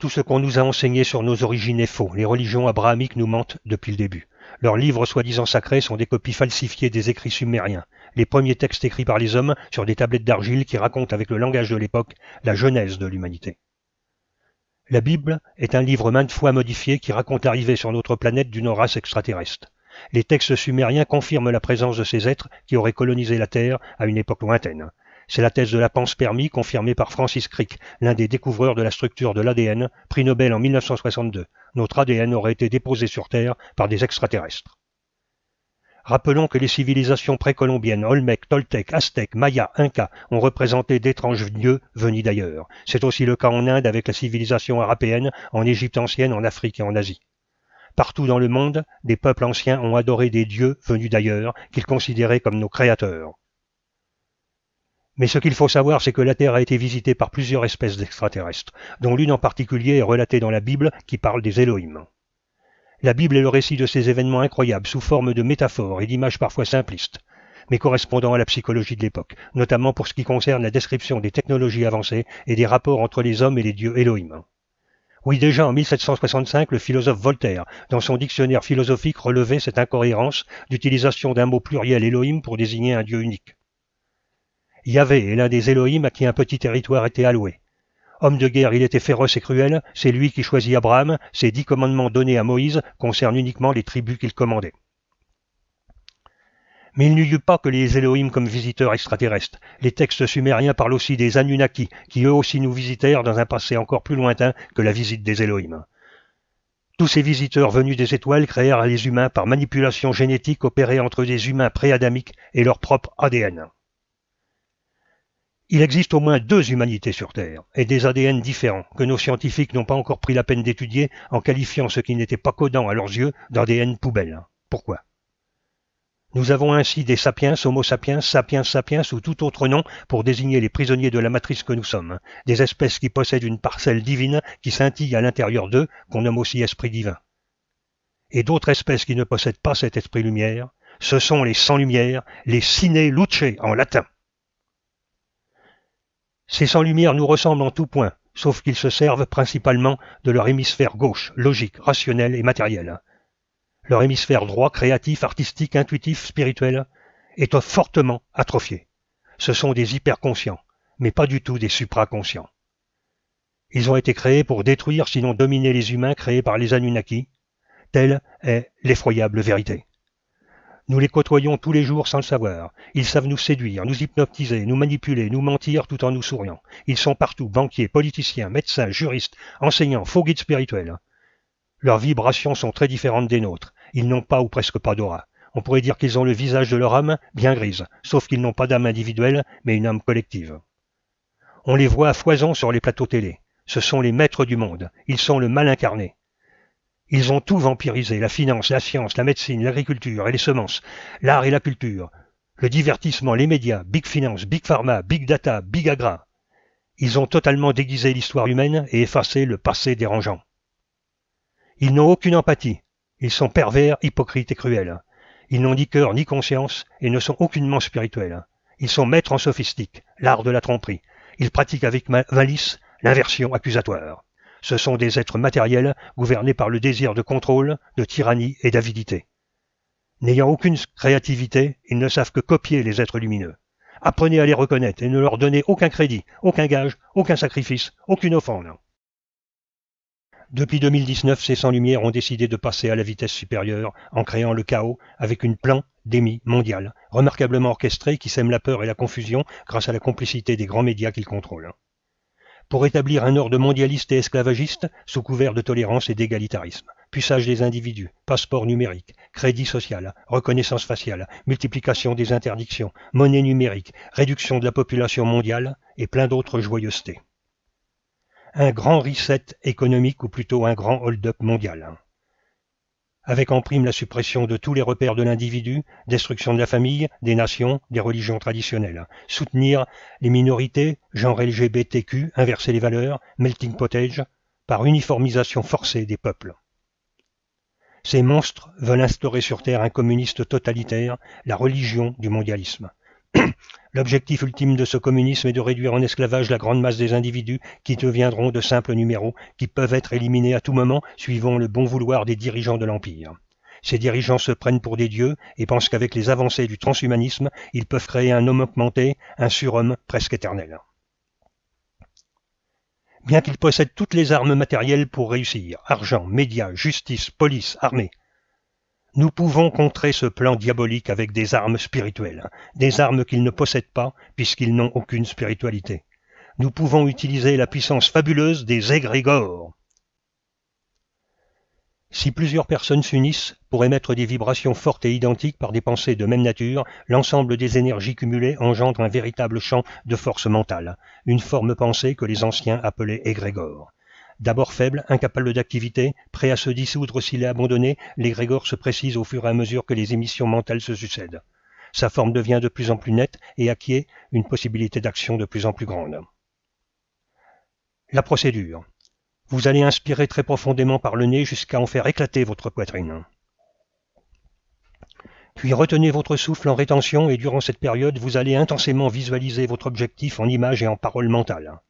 Tout ce qu'on nous a enseigné sur nos origines est faux. Les religions abrahamiques nous mentent depuis le début. Leurs livres soi-disant sacrés sont des copies falsifiées des écrits sumériens, les premiers textes écrits par les hommes sur des tablettes d'argile qui racontent avec le langage de l'époque la genèse de l'humanité. La Bible est un livre maintes fois modifié qui raconte l'arrivée sur notre planète d'une race extraterrestre. Les textes sumériens confirment la présence de ces êtres qui auraient colonisé la Terre à une époque lointaine. C'est la thèse de la panspermie confirmée par Francis Crick, l'un des découvreurs de la structure de l'ADN, prix Nobel en 1962. Notre ADN aurait été déposé sur Terre par des extraterrestres. Rappelons que les civilisations précolombiennes, Olmèques, Toltèques, Aztèques, Mayas, Incas ont représenté d'étranges dieux venus d'ailleurs. C'est aussi le cas en Inde avec la civilisation arapéenne, en Égypte ancienne, en Afrique et en Asie. Partout dans le monde, des peuples anciens ont adoré des dieux venus d'ailleurs, qu'ils considéraient comme nos créateurs. Mais ce qu'il faut savoir, c'est que la Terre a été visitée par plusieurs espèces d'extraterrestres, dont l'une en particulier est relatée dans la Bible qui parle des Elohim. La Bible est le récit de ces événements incroyables sous forme de métaphores et d'images parfois simplistes, mais correspondant à la psychologie de l'époque, notamment pour ce qui concerne la description des technologies avancées et des rapports entre les hommes et les dieux Elohim. Oui, déjà en 1765, le philosophe Voltaire, dans son dictionnaire philosophique, relevait cette incohérence d'utilisation d'un mot pluriel Elohim pour désigner un dieu unique. Yahvé est l'un des Elohim à qui un petit territoire était alloué. Homme de guerre, il était féroce et cruel, c'est lui qui choisit Abraham, ses 10 commandements donnés à Moïse concernent uniquement les tribus qu'il commandait. Mais il n'y eut pas que les Elohim comme visiteurs extraterrestres. Les textes sumériens parlent aussi des Anunnaki, qui eux aussi nous visitèrent dans un passé encore plus lointain que la visite des Elohim. Tous ces visiteurs venus des étoiles créèrent les humains par manipulation génétique opérée entre des humains pré-adamiques et leur propre ADN. Il existe au moins 2 humanités sur Terre, et des ADN différents, que nos scientifiques n'ont pas encore pris la peine d'étudier en qualifiant ce qui n'était pas codant à leurs yeux d'ADN poubelle. Pourquoi ? Nous avons ainsi des sapiens, homo sapiens, sapiens sapiens ou tout autre nom pour désigner les prisonniers de la matrice que nous sommes, des espèces qui possèdent une parcelle divine qui scintille à l'intérieur d'eux, qu'on nomme aussi esprit divin. Et d'autres espèces qui ne possèdent pas cet esprit lumière, ce sont les sans-lumière, les sine luce en latin. Ces sans-lumière nous ressemblent en tout point, sauf qu'ils se servent principalement de leur hémisphère gauche, logique, rationnel et matériel. Leur hémisphère droit, créatif, artistique, intuitif, spirituel, est fortement atrophié. Ce sont des hyperconscients, mais pas du tout des supraconscients. Ils ont été créés pour détruire, sinon dominer les humains créés par les Anunnaki. Telle est l'effroyable vérité. Nous les côtoyons tous les jours sans le savoir. Ils savent nous séduire, nous hypnotiser, nous manipuler, nous mentir tout en nous souriant. Ils sont partout, banquiers, politiciens, médecins, juristes, enseignants, faux guides spirituels. Leurs vibrations sont très différentes des nôtres. Ils n'ont pas ou presque pas d'aura. On pourrait dire qu'ils ont le visage de leur âme, bien grise, sauf qu'ils n'ont pas d'âme individuelle, mais une âme collective. On les voit à foison sur les plateaux télé. Ce sont les maîtres du monde. Ils sont le mal incarné. Ils ont tout vampirisé, la finance, la science, la médecine, l'agriculture et les semences, l'art et la culture, le divertissement, les médias, Big Finance, Big Pharma, Big Data, Big Agra. Ils ont totalement déguisé l'histoire humaine et effacé le passé dérangeant. Ils n'ont aucune empathie. Ils sont pervers, hypocrites et cruels. Ils n'ont ni cœur ni conscience et ne sont aucunement spirituels. Ils sont maîtres en sophistique, l'art de la tromperie. Ils pratiquent avec malice l'inversion accusatoire. Ce sont des êtres matériels gouvernés par le désir de contrôle, de tyrannie et d'avidité. N'ayant aucune créativité, ils ne savent que copier les êtres lumineux. Apprenez à les reconnaître et ne leur donnez aucun crédit, aucun gage, aucun sacrifice, aucune offrande. Depuis 2019, ces sans-lumière ont décidé de passer à la vitesse supérieure en créant le chaos avec une pandémie mondiale, remarquablement orchestrée qui sème la peur et la confusion grâce à la complicité des grands médias qu'ils contrôlent. Pour établir un ordre mondialiste et esclavagiste sous couvert de tolérance et d'égalitarisme, puçage des individus, passeport numérique, crédit social, reconnaissance faciale, multiplication des interdictions, monnaie numérique, réduction de la population mondiale et plein d'autres joyeusetés. Un grand reset économique ou plutôt un grand hold-up mondial. Avec en prime la suppression de tous les repères de l'individu, destruction de la famille, des nations, des religions traditionnelles. Soutenir les minorités, genre LGBTQ, inverser les valeurs, melting potage, par uniformisation forcée des peuples. Ces monstres veulent instaurer sur Terre un communiste totalitaire, la religion du mondialisme. L'objectif ultime de ce communisme est de réduire en esclavage la grande masse des individus qui deviendront de simples numéros, qui peuvent être éliminés à tout moment suivant le bon vouloir des dirigeants de l'Empire. Ces dirigeants se prennent pour des dieux et pensent qu'avec les avancées du transhumanisme, ils peuvent créer un homme augmenté, un surhomme presque éternel. Bien qu'ils possèdent toutes les armes matérielles pour réussir, argent, médias, justice, police, armée, nous pouvons contrer ce plan diabolique avec des armes spirituelles, des armes qu'ils ne possèdent pas puisqu'ils n'ont aucune spiritualité. Nous pouvons utiliser la puissance fabuleuse des égrégores. Si plusieurs personnes s'unissent pour émettre des vibrations fortes et identiques par des pensées de même nature, l'ensemble des énergies cumulées engendre un véritable champ de force mentale, une forme pensée que les anciens appelaient égrégore. D'abord faible, incapable d'activité, prêt à se dissoudre s'il est abandonné, l'égrégore se précise au fur et à mesure que les émissions mentales se succèdent. Sa forme devient de plus en plus nette et acquiert une possibilité d'action de plus en plus grande. La procédure. Vous allez inspirer très profondément par le nez jusqu'à en faire éclater votre poitrine. Puis retenez votre souffle en rétention et durant cette période, vous allez intensément visualiser votre objectif en images et en paroles mentales.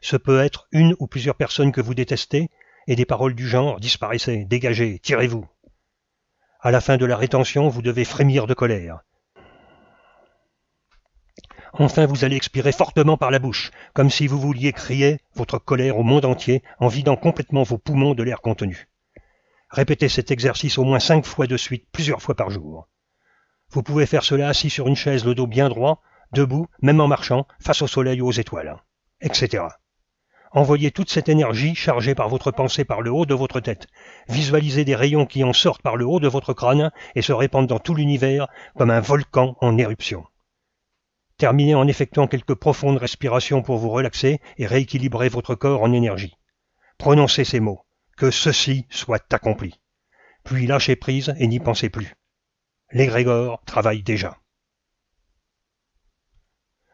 Ce peut être une ou plusieurs personnes que vous détestez et des paroles du genre « disparaissez, dégagez, tirez-vous ». À la fin de la rétention, vous devez frémir de colère. Enfin, vous allez expirer fortement par la bouche, comme si vous vouliez crier votre colère au monde entier en vidant complètement vos poumons de l'air contenu. Répétez cet exercice au moins 5 fois de suite, plusieurs fois par jour. Vous pouvez faire cela assis sur une chaise, le dos bien droit, debout, même en marchant, face au soleil ou aux étoiles, etc. Envoyez toute cette énergie chargée par votre pensée par le haut de votre tête. Visualisez des rayons qui en sortent par le haut de votre crâne et se répandent dans tout l'univers comme un volcan en éruption. Terminez en effectuant quelques profondes respirations pour vous relaxer et rééquilibrer votre corps en énergie. Prononcez ces mots, que ceci soit accompli. Puis lâchez prise et n'y pensez plus. L'égrégore travaille déjà.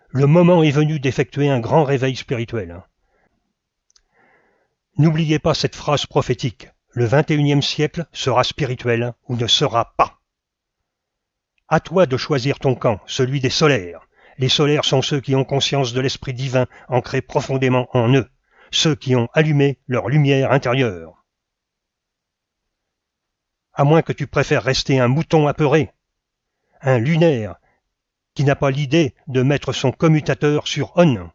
Le moment est venu d'effectuer un grand réveil spirituel. N'oubliez pas cette phrase prophétique. Le 21e siècle sera spirituel ou ne sera pas. À toi de choisir ton camp, celui des solaires. Les solaires sont ceux qui ont conscience de l'esprit divin ancré profondément en eux, ceux qui ont allumé leur lumière intérieure. À moins que tu préfères rester un mouton apeuré, un lunaire qui n'a pas l'idée de mettre son commutateur sur on.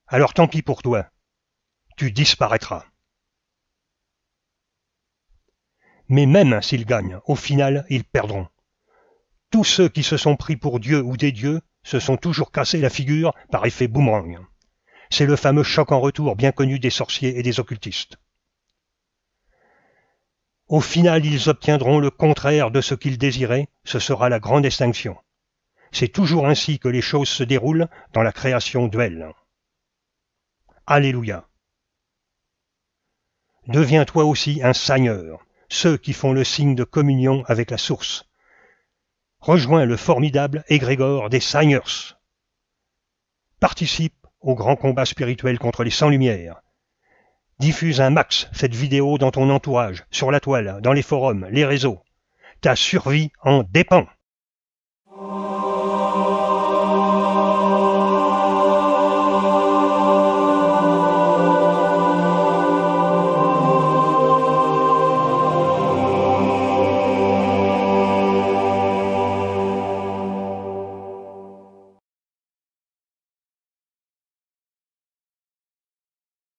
Alors tant pis pour toi, tu disparaîtras. Mais même s'ils gagnent, au final, ils perdront. Tous ceux qui se sont pris pour Dieu ou des dieux se sont toujours cassés la figure par effet boomerang. C'est le fameux choc en retour bien connu des sorciers et des occultistes. Au final, ils obtiendront le contraire de ce qu'ils désiraient, ce sera la grande extinction. C'est toujours ainsi que les choses se déroulent dans la création duel. Alléluia. Deviens toi aussi un seigneur, ceux qui font le signe de communion avec la source. Rejoins le formidable égrégore des Seigneurs. Participe au grand combat spirituel contre les sans-lumière. Diffuse un max cette vidéo dans ton entourage, sur la toile, dans les forums, les réseaux. Ta survie en dépend.